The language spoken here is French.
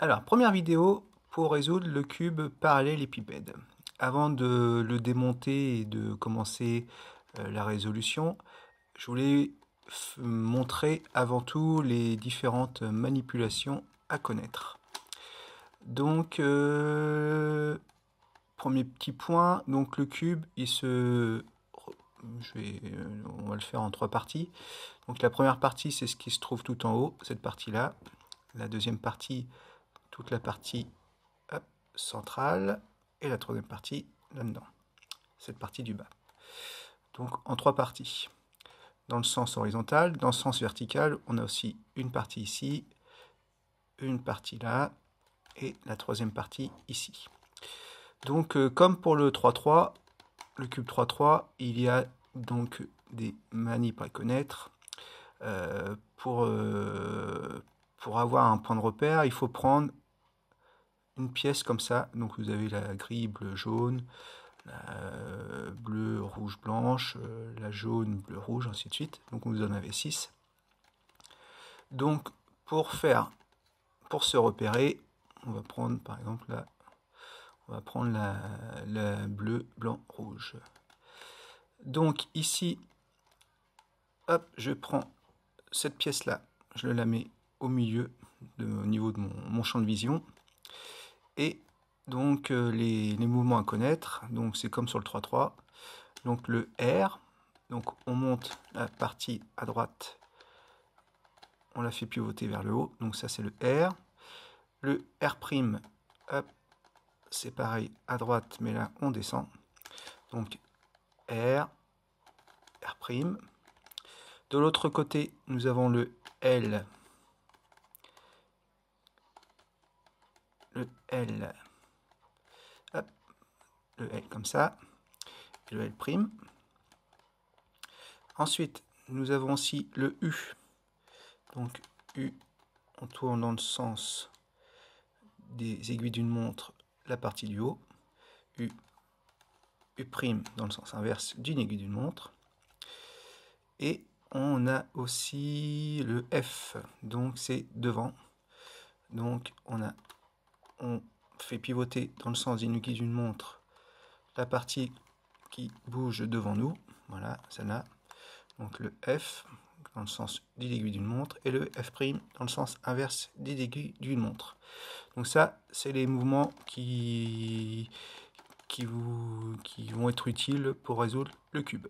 Alors, première vidéo pour résoudre le cube parallélépipède. Avant de le démonter et de commencer la résolution, je voulais montrer avant tout les différentes manipulations à connaître. Donc, premier petit point, donc le cube, on va le faire en 3 parties. Donc la première partie, c'est ce qui se trouve tout en haut, cette partie-là. La deuxième partie, toute la partie centrale, et la troisième partie là-dedans, cette partie du bas. Donc en 3 parties. Dans le sens horizontal, dans le sens vertical, on a aussi une partie ici, une partie là, et la troisième partie ici. Donc comme pour le 3-3, le cube 3-3, il y a donc des manips à connaître. Pour avoir un point de repère, il faut prendre une pièce comme ça. Donc vous avez la grille bleu jaune, la bleu rouge blanche, la jaune bleu rouge, ainsi de suite. Donc vous en avez 6. Donc pour se repérer, on va prendre par exemple là, on va prendre la bleu blanc rouge. Donc ici, hop, je prends cette pièce là, je la mets au milieu, au niveau de mon champ de vision. Et donc les mouvements à connaître, donc c'est comme sur le 3-3. Donc le R, donc on monte la partie à droite, on la fait pivoter vers le haut, donc ça c'est le R. Le R', hop, c'est pareil à droite, mais là on descend. Donc R, R'. De l'autre côté, nous avons le L. Le L. Hop, le L comme ça. Et le L'. Ensuite, nous avons aussi le U. Donc U, on tourne dans le sens des aiguilles d'une montre, la partie du haut. U', dans le sens inverse d'une aiguille d'une montre. Et on a aussi le F, donc c'est devant. Donc on fait pivoter dans le sens d'une aiguille d'une montre la partie qui bouge devant nous, voilà, celle-là. Donc le F dans le sens d'une aiguille d'une montre et le F' dans le sens inverse d'une aiguille d'une montre. Donc ça, c'est les mouvements qui vont être utiles pour résoudre le cube.